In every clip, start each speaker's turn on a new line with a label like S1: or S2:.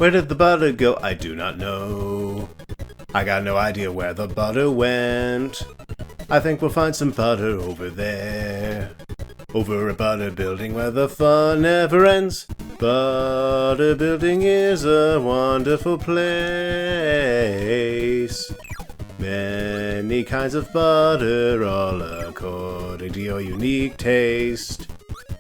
S1: Where did the butter go? I do not know. I got no idea where the butter went. I think we'll find some butter over there. Over a butter building where the fun never ends. Butter building is a wonderful place. Many kinds of butter, all according to your unique taste.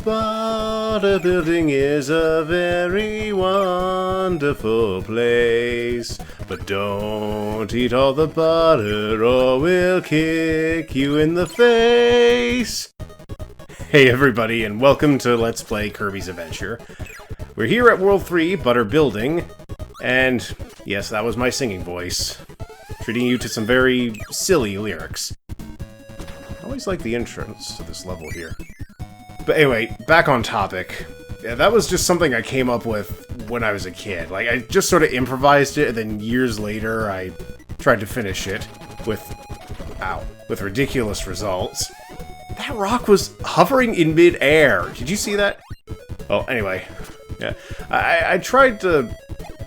S1: Butter building is a very wonderful place. But don't eat all the butter or we'll kick you in the face. Hey everybody, and welcome to Let's Play Kirby's Adventure. We're here at World 3, Butter Building, and yes, that was my singing voice, treating you to some very silly lyrics. I always like the entrance to this level here. But anyway, back on topic. Yeah, that was just something I came up with when I was a kid. Like, I just sort of improvised it, and then years later I tried to finish it with ridiculous results. That rock was hovering in mid-air. Did you see that? Well, anyway. Yeah. I tried to...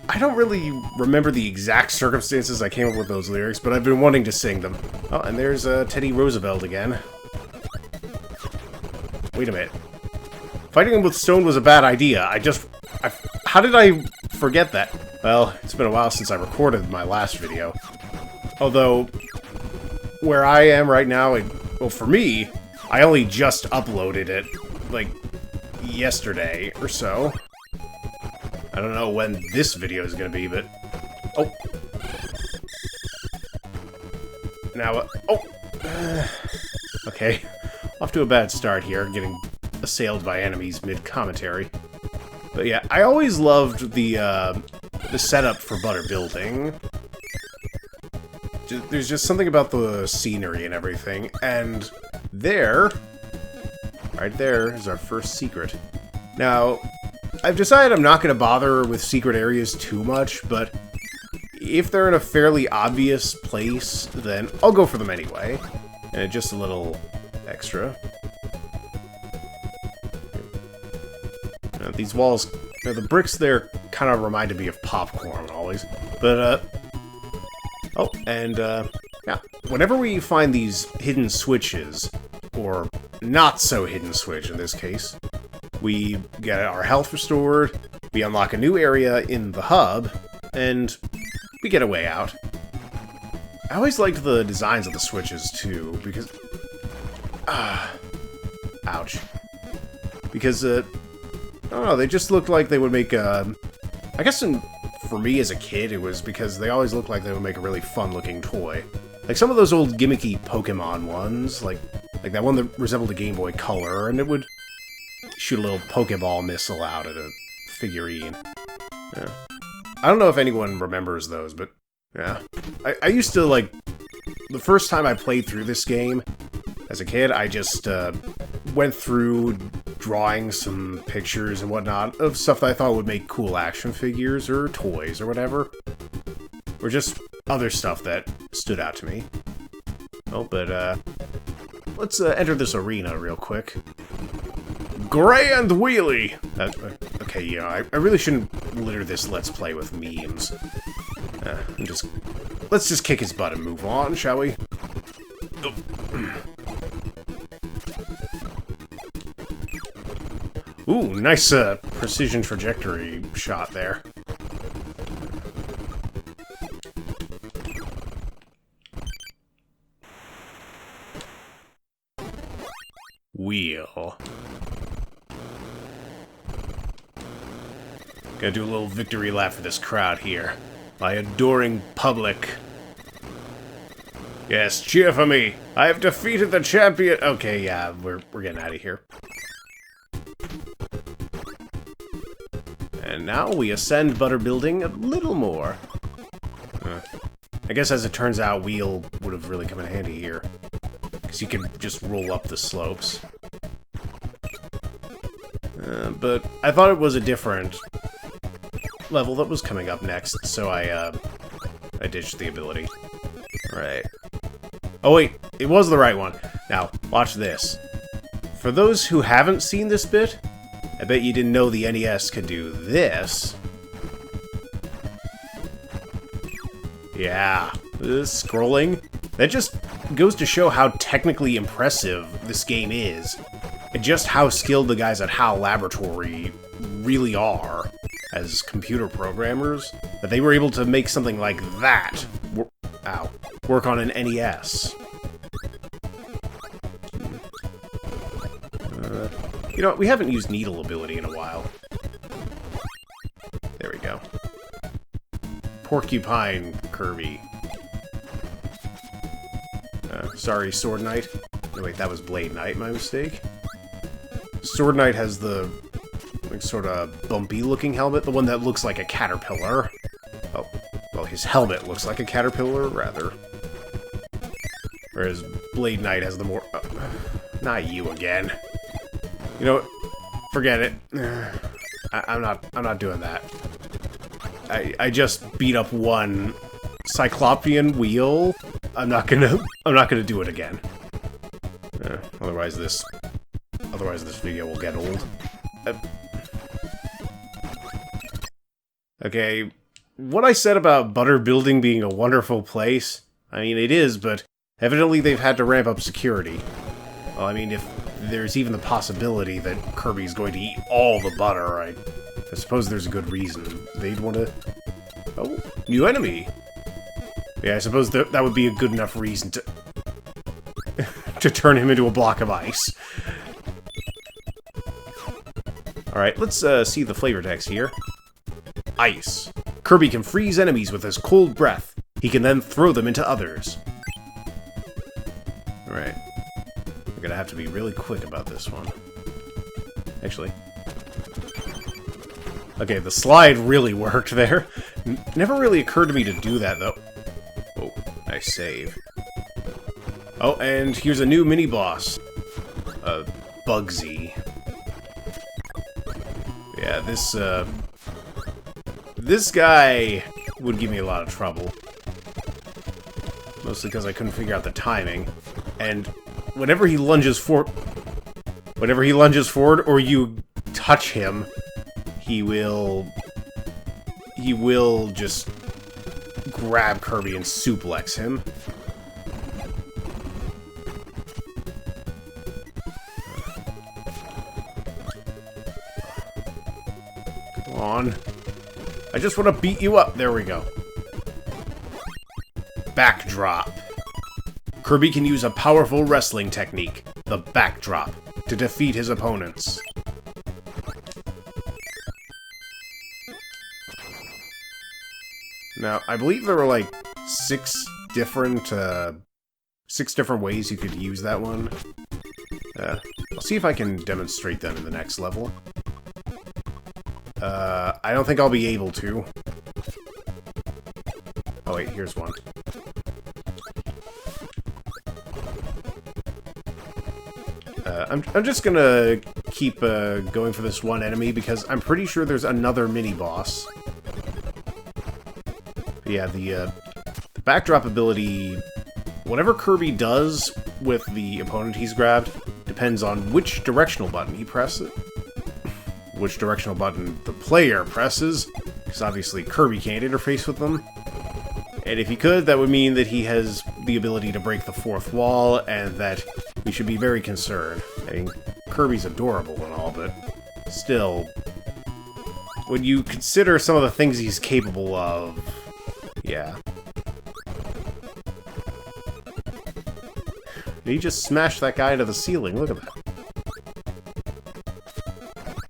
S1: I don't really remember the exact circumstances I came up with those lyrics, but I've been wanting to sing them. Oh, and there's Teddy Roosevelt again. Wait a minute. Fighting him with stone was a bad idea. How did I forget that? Well, it's been a while since I recorded my last video. Although, where I am right now, well, for me, I only just uploaded it, like, yesterday or so. I don't know when this video is going to be, but... Oh. Now, okay. Off to a bad start here, getting assailed by enemies mid-commentary. But yeah, I always loved the setup for butter building. There's just something about the scenery and everything, and there, right there, is our first secret. Now, I've decided I'm not going to bother with secret areas too much, but if they're in a fairly obvious place, then I'll go for them anyway. And just a little extra. These walls, the bricks there kind of reminded me of popcorn always. But, oh, and, yeah, whenever we find these hidden switches, or not so hidden switch in this case, we get our health restored, we unlock a new area in the hub, and we get a way out. I always liked the designs of the switches, too, because... ouch. Because, I don't know, they just looked like they would make, I guess for me as a kid, it was because they always looked like they would make a really fun-looking toy. Like some of those old gimmicky Pokemon ones, like that one that resembled a Game Boy Color, and it would shoot a little Pokeball missile out at a figurine. Yeah. I don't know if anyone remembers those, but yeah. I used to, like, the first time I played through this game, as a kid, I just went through drawing some pictures and whatnot of stuff that I thought would make cool action figures or toys or whatever. Or just other stuff that stood out to me. Oh, but let's enter this arena real quick. Grand Wheelie! Okay, yeah, I really shouldn't litter this Let's Play with memes. Let's just kick his butt and move on, shall we? Oh. Ooh, nice precision trajectory shot there. Wheel. Gonna do a little victory lap for this crowd here. My adoring public. Yes, cheer for me! I have defeated the champion! Okay, yeah, we're getting out of here. And now we ascend Butter Building a little more. I guess as it turns out, Wheel would have really come in handy here. Because you can just roll up the slopes. But I thought it was a different level that was coming up next, so I ditched the ability. Right. Oh wait, it was the right one. Now, watch this. For those who haven't seen this bit, I bet you didn't know the NES could do this. Yeah, this scrolling. That just goes to show how technically impressive this game is. And just how skilled the guys at HAL Laboratory really are as computer programmers. That they were able to make something like that work on an NES. You know, we haven't used needle ability in a while. There we go. Porcupine Kirby. Sorry, Sword Knight. Oh, wait, that was Blade Knight, my mistake. Sword Knight has the like, sort of bumpy-looking helmet, the one that looks like a caterpillar. Oh, well, his helmet looks like a caterpillar, rather. Whereas Blade Knight has the more... not you again. You know, forget it. I'm not doing that. I just beat up one Cyclopean wheel. I'm not gonna do it again. Otherwise this video will get old. Okay, what I said about Butter Building being a wonderful place, I mean, it is, but evidently they've had to ramp up security. Well, I mean, if there's even the possibility that Kirby's going to eat all the butter, I suppose there's a good reason they'd want to... Oh, new enemy! Yeah, I suppose that would be a good enough reason to... to turn him into a block of ice. Alright, let's see the flavor text here. Ice. Kirby can freeze enemies with his cold breath. He can then throw them into others. Alright. We're gonna have to be really quick about this one. Actually. Okay, the slide really worked there. Never really occurred to me to do that, though. Oh, nice save. Oh, and here's a new mini-boss. Bugsy. Yeah, this guy would give me a lot of trouble. Mostly because I couldn't figure out the timing. And whenever he lunges forward or you touch him, he will just grab Kirby and suplex him. Come on. I just want to beat you up. There we go. Backdrop. Kirby can use a powerful wrestling technique, the backdrop, to defeat his opponents. Now, I believe there were like six different ways you could use that one. I'll see if I can demonstrate them in the next level. I don't think I'll be able to. Oh wait, here's one. I'm just gonna keep going for this one enemy because I'm pretty sure there's another mini-boss. Yeah, the backdrop ability, whatever Kirby does with the opponent he's grabbed, depends on which directional button he presses. Which directional button the player presses, because obviously Kirby can't interface with them. And if he could, that would mean that he has the ability to break the fourth wall, and that we should be very concerned. I mean, Kirby's adorable and all, but still, when you consider some of the things he's capable of, yeah. He just smashed that guy to the ceiling, look at that.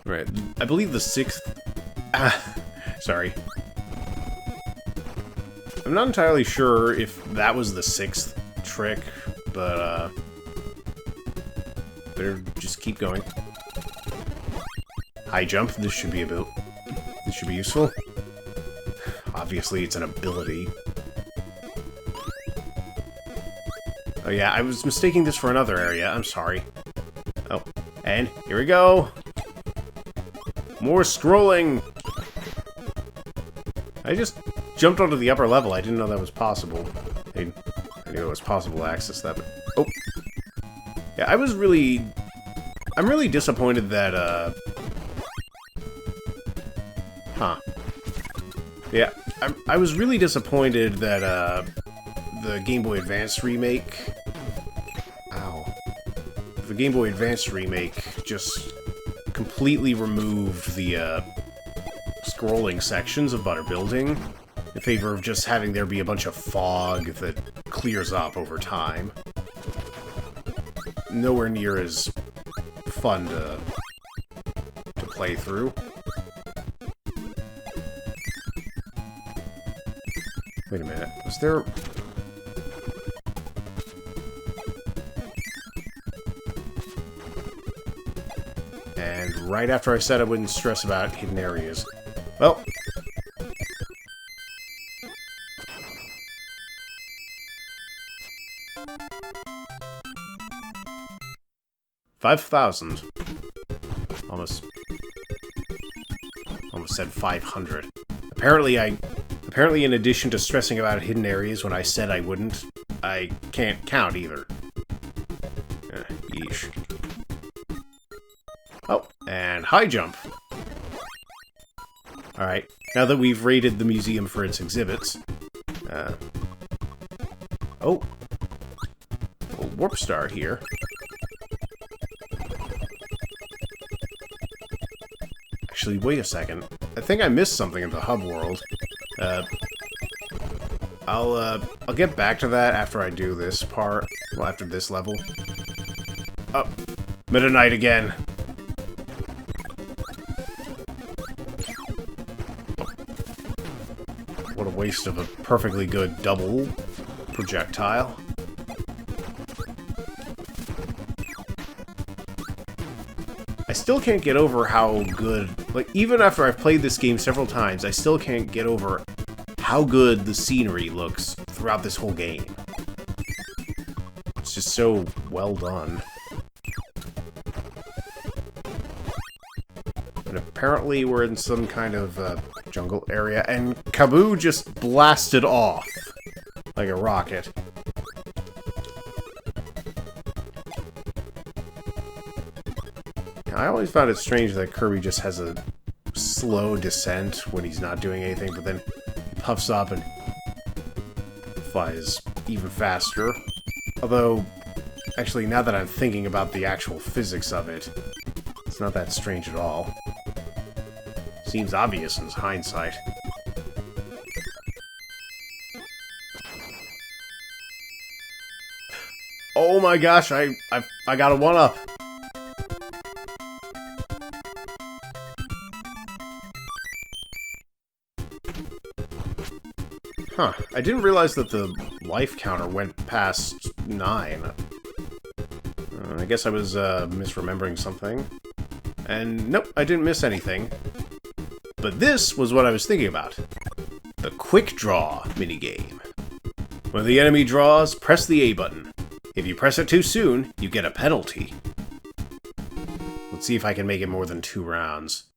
S1: Right, I believe the sixth... sorry. I'm not entirely sure if that was the sixth trick, but, better just keep going. High jump, this should be useful. Obviously, it's an ability. Oh yeah, I was mistaking this for another area, I'm sorry. Oh, and here we go! More scrolling! I just jumped onto the upper level. I didn't know that was possible. I knew it was possible to access that, but... Oh! Yeah, I'm really disappointed that, Huh. Yeah, I was really disappointed that the Game Boy Advance remake... Ow. The Game Boy Advance remake just completely removed the scrolling sections of Butter Building in favor of just having there be a bunch of fog that clears up over time. Nowhere near as fun to play through. Wait a minute, was there... And right after I said I wouldn't stress about hidden areas. Well... $5,000. Almost said 500. Apparently in addition to stressing about hidden areas when I said I wouldn't, I can't count either. Yeesh. Oh, and high jump. Alright, now that we've raided the museum for its exhibits, oh, a warp star here. Actually, wait a second. I think I missed something in the hub world. I'll get back to that after I do this part. Well, after this level. Oh, Meta Knight again. What a waste of a perfectly good double projectile. I still can't get over how good, like, even after I've played this game several times, I still can't get over how good the scenery looks throughout this whole game. It's just so well done. And apparently we're in some kind of jungle area, and Kaboo just blasted off like a rocket. I always found it strange that Kirby just has a slow descent when he's not doing anything, but then he puffs up and flies even faster. Although, actually, now that I'm thinking about the actual physics of it, it's not that strange at all. Seems obvious in hindsight. Oh my gosh, I got a one-up! Huh, I didn't realize that the life counter went past 9. I guess I was misremembering something. And nope, I didn't miss anything. But this was what I was thinking about. The Quick Draw minigame. When the enemy draws, press the A button. If you press it too soon, you get a penalty. Let's see if I can make it more than 2 rounds.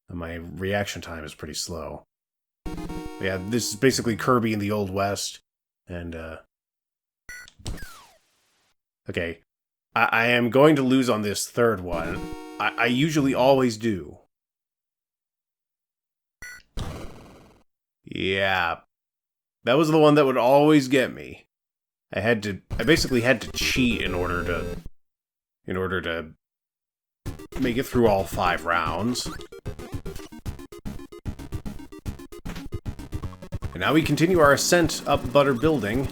S1: My reaction time is pretty slow. Yeah, this is basically Kirby in the Old West, and, okay, I am going to lose on this third one. I usually always do. Yeah, that was the one that would always get me. I basically had to cheat in order to make it through all 5 rounds. And now we continue our ascent up Butter Building.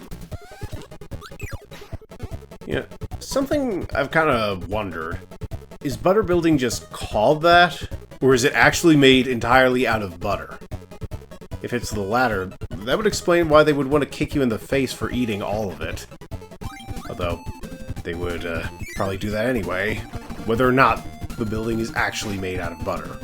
S1: Yeah, something I've kind of wondered. Is Butter Building just called that? Or is it actually made entirely out of butter? If it's the latter, that would explain why they would want to kick you in the face for eating all of it. Although, they would probably do that anyway, whether or not the building is actually made out of butter.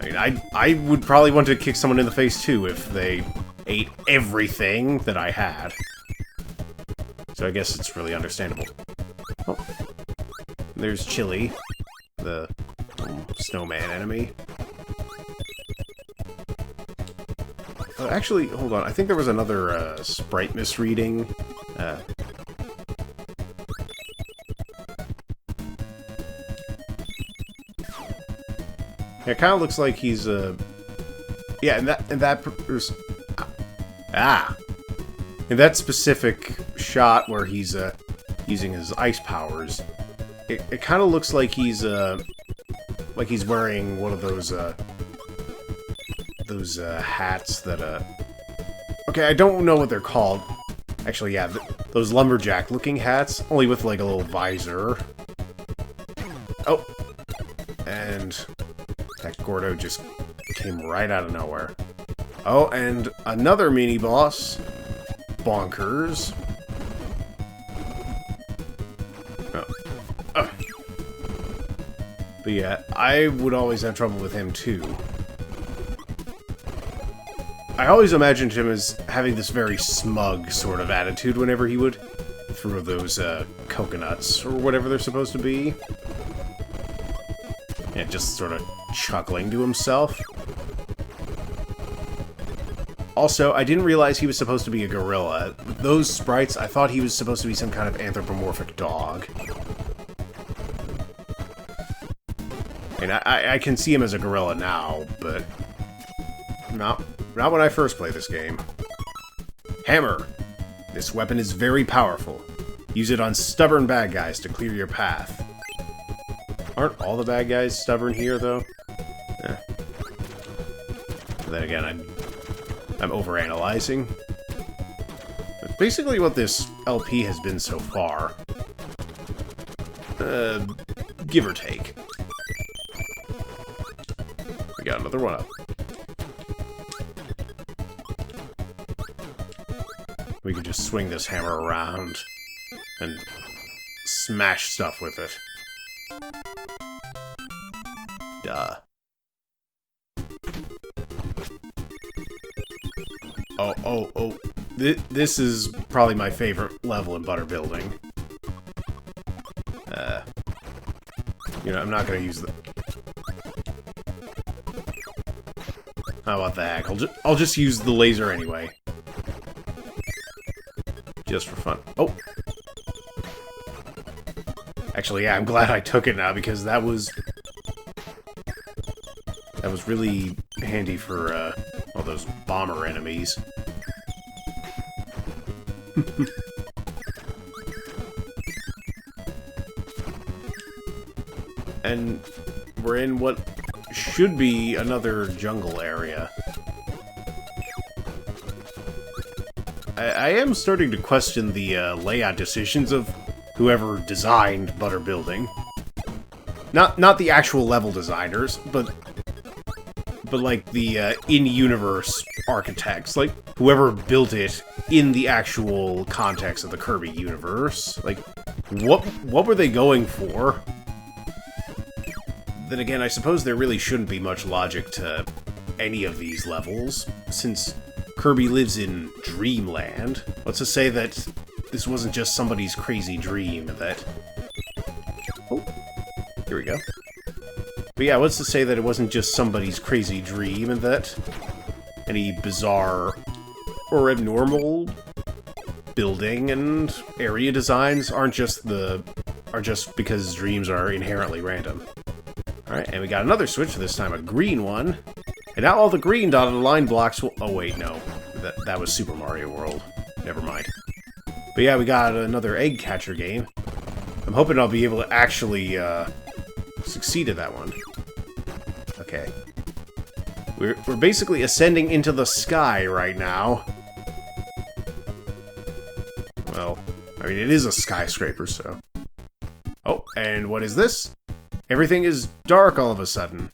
S1: I mean, I would probably want to kick someone in the face too if they ate everything that I had. So I guess it's really understandable. Oh. There's Chili, the snowman enemy. Actually, hold on. I think there was another sprite misreading. Yeah, it kind of looks like he's yeah, in that specific shot where he's using his ice powers, it kind of looks like he's wearing one of those hats that okay, I don't know what they're called. Actually, yeah, those lumberjack-looking hats, only with like a little visor. Oh, and that Gordo just came right out of nowhere. Oh, and another mini-boss. Bonkers. Oh. But yeah, I would always have trouble with him too. I always imagined him as having this very smug sort of attitude whenever he would throw those coconuts or whatever they're supposed to be. Yeah, just sort of chuckling to himself. Also, I didn't realize he was supposed to be a gorilla. With those sprites, I thought he was supposed to be some kind of anthropomorphic dog. And I can see him as a gorilla now, but not when I first played this game. Hammer. This weapon is very powerful. Use it on stubborn bad guys to clear your path. Aren't all the bad guys stubborn here, though? Eh. But then again, I'm overanalyzing. That's basically what this LP has been so far. Give or take. We got another one up. We can just swing this hammer around and smash stuff with it. Duh. Oh. This is probably my favorite level in Butter Building. You know, I'm not gonna use the... How about the heck? I'll just use the laser anyway. Just for fun. Oh! Actually, yeah, I'm glad I took it now, because that was really handy for, all those bomber enemies. And we're in what should be another jungle area. I am starting to question the layout decisions of whoever designed Butter Building. Not the actual level designers, but like the in-universe architects, like whoever built it in the actual context of the Kirby universe. Like, what were they going for? Then again, I suppose there really shouldn't be much logic to any of these levels, since Kirby lives in Dreamland. What's to say that this wasn't just somebody's crazy dream that... Oh, here we go. But yeah, what's to say that it wasn't just somebody's crazy dream and that any bizarre or abnormal building and area designs aren't just because dreams are inherently random. Alright, and we got another switch, this time a green one. And now all the green dotted line blocks will... Oh wait, no. That was Super Mario World. Never mind. But yeah, we got another egg catcher game. I'm hoping I'll be able to actually succeed at that one. Okay. We're basically ascending into the sky right now. Well, I mean, it is a skyscraper, so... Oh, and what is this? Everything is dark all of a sudden.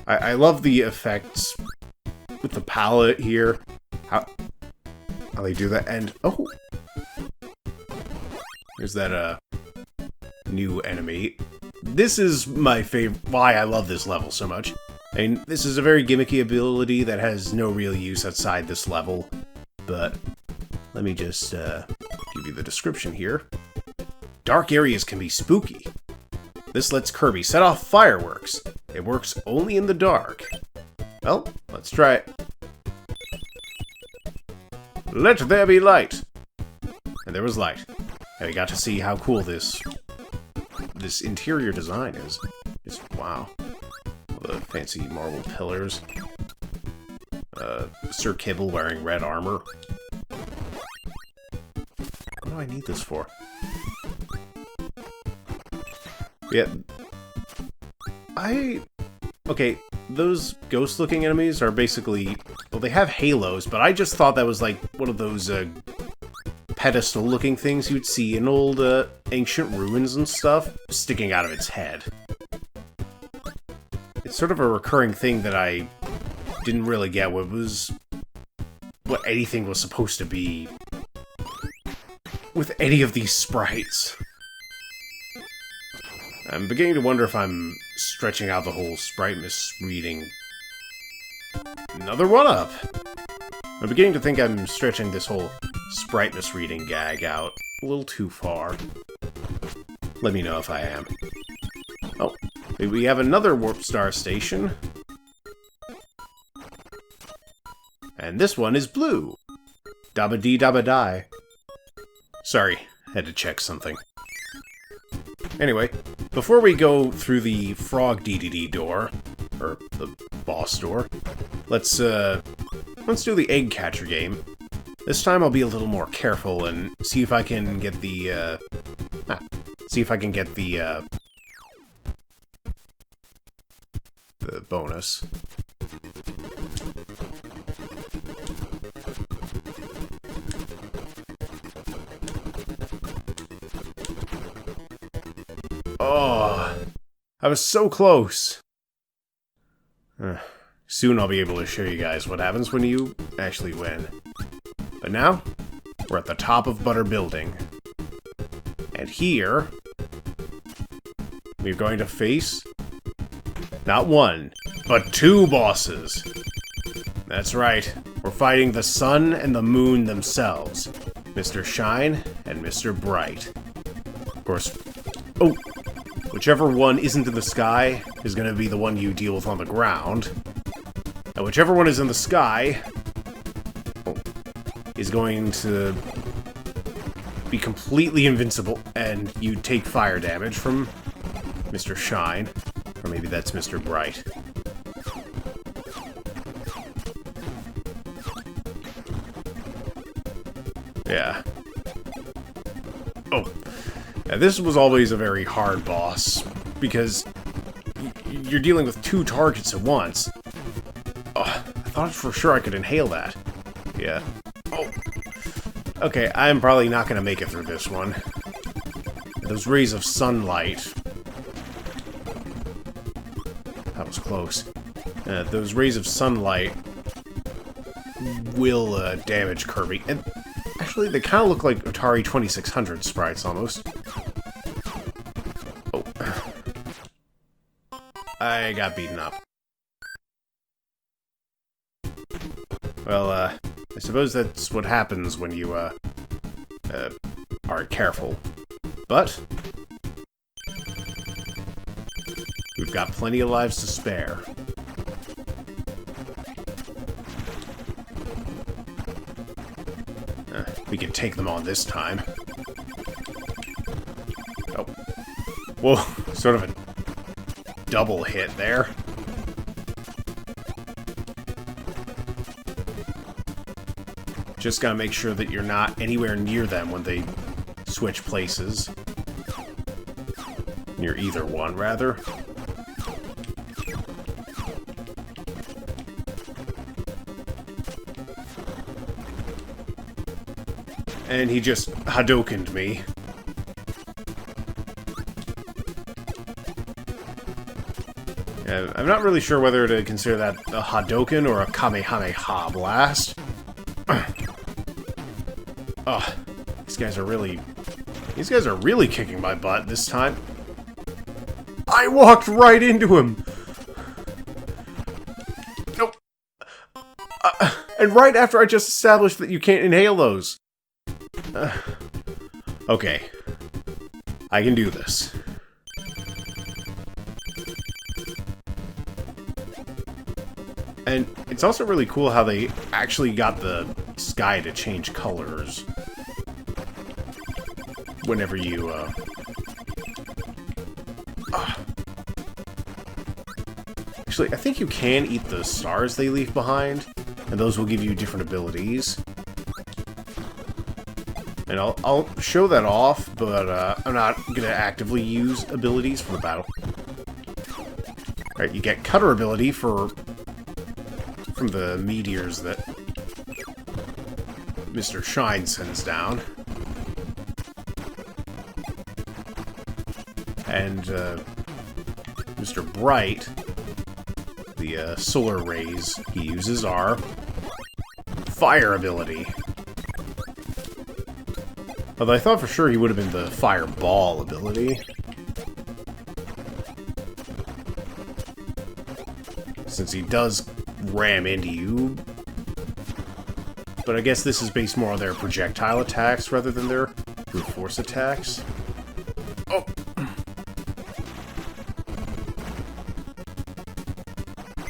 S1: I love the effects with the palette here. How they do that, and... Oh! Here's that, new enemy. This is my favorite... Why I love this level so much. I mean, this is a very gimmicky ability that has no real use outside this level. But, let me just, give you the description here. Dark areas can be spooky. This lets Kirby set off fireworks. It works only in the dark. Well, let's try it. Let there be light! And there was light. And we got to see how cool this this interior design is. It's wow. The fancy marble pillars. Sir Kibble wearing red armor. What do I need this for? Yeah. Okay, those ghost-looking enemies are basically... Well, they have halos, but I just thought that was like one of those, pedestal-looking things you'd see in old, ancient ruins and stuff, sticking out of its head. It's sort of a recurring thing that I didn't really get what anything was supposed to be with any of these sprites. I'm beginning to wonder if I'm stretching out the whole sprite misreading. Another one-up! I'm beginning to think I'm stretching this whole sprite misreading gag out a little too far. Let me know if I am. Oh, we have another Warp Star station. And this one is blue. Dabba-dee dabba-die. Sorry, had to check something. Anyway, before we go through the frog DDD door, or the boss door, let's do the egg catcher game. This time I'll be a little more careful and see if I can get the, the bonus. Oh, I was so close. Soon I'll be able to show you guys what happens when you actually win. But now, we're at the top of Butter Building. And here, we're going to face not one, but two bosses. That's right, we're fighting the sun and the moon themselves. Mr. Shine and Mr. Bright. Of course, oh! Whichever one isn't in the sky is going to be the one you deal with on the ground. And whichever one is in the sky is going to be completely invincible, and you take fire damage from Mr. Shine. Or maybe that's Mr. Bright. Yeah. Oh. Now, this was always a very hard boss, because you're dealing with two targets at once. Oh, I thought for sure I could inhale that. Yeah. Oh. Okay, I'm probably not going to make it through this one. Those rays of sunlight... That was close. Those rays of sunlight will damage Kirby. And actually, they kind of look like Atari 2600 sprites, almost. Oh. I got beaten up. Well, I suppose that's what happens when you, aren't careful. But we've got plenty of lives to spare. We can take them on this time. Oh. Whoa, sort of a double hit there. Just gotta make sure that you're not anywhere near them when they switch places. Near either one, rather. And he just Hadoukened me. I'm not really sure whether to consider that a Hadouken or a Kamehameha blast. Oh, these guys are really kicking my butt this time. I walked right into him! Nope. And right after I just established that you can't inhale those. Okay. I can do this. And it's also really cool how they actually got the sky to change colors whenever you Actually, I think you can eat the stars they leave behind, and those will give you different abilities. And I'll show that off, but I'm not going to actively use abilities for the battle. Alright, you get cutter ability from the meteors that Mr. Shine sends down. And Mr. Bright, the solar rays he uses are fire ability. Although I thought for sure he would have been the fireball ability. Since he does ram into you. But I guess this is based more on their projectile attacks rather than their brute force attacks. Oh!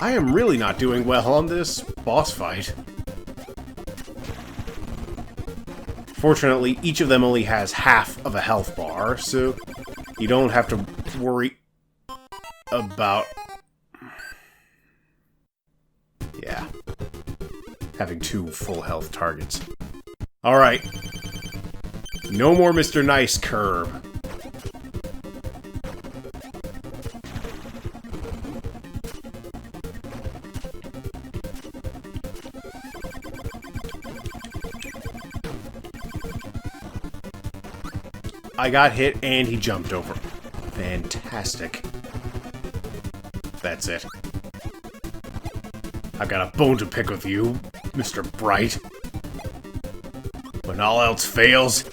S1: I am really not doing well on this boss fight. Fortunately, each of them only has half of a health bar, so you don't have to worry about... yeah. Having 2 full health targets. Alright. No more Mr. Nice Curb. I got hit, and he jumped over. Fantastic. That's it. I've got a bone to pick with you, Mr. Bright. When all else fails,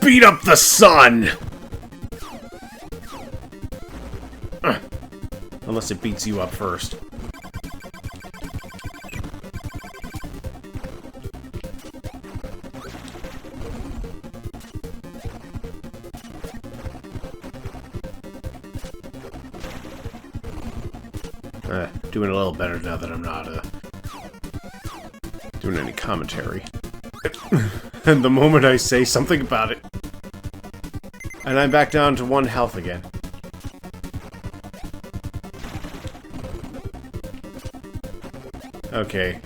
S1: beat up the sun! Unless it beats you up first. Doing a little better now that I'm not doing any commentary. And the moment I say something about it, and I'm back down to 1 health again. Okay.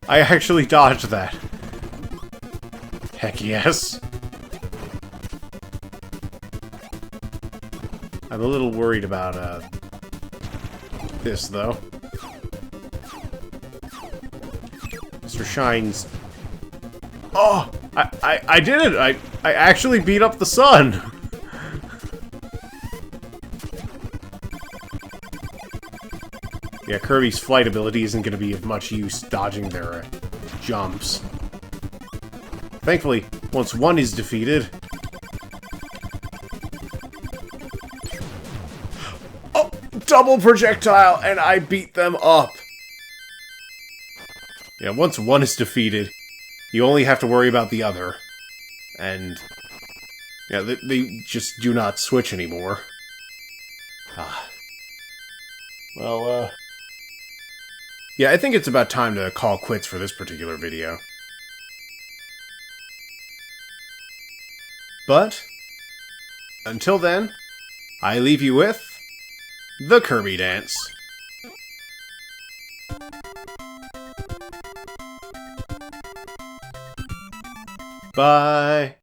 S1: I actually dodged that. Heck yes. I'm a little worried about, this, though. Mr. Shine's... oh! I did it! I actually beat up the sun! Yeah, Kirby's flight ability isn't going to be of much use dodging their jumps. Thankfully, once one is defeated... oh! Double projectile, and I beat them up! Yeah, once one is defeated, you only have to worry about the other. And... yeah, they just do not switch anymore. Ah. Well, yeah, I think it's about time to call quits for this particular video. But, until then, I leave you with the Kirby dance. Bye!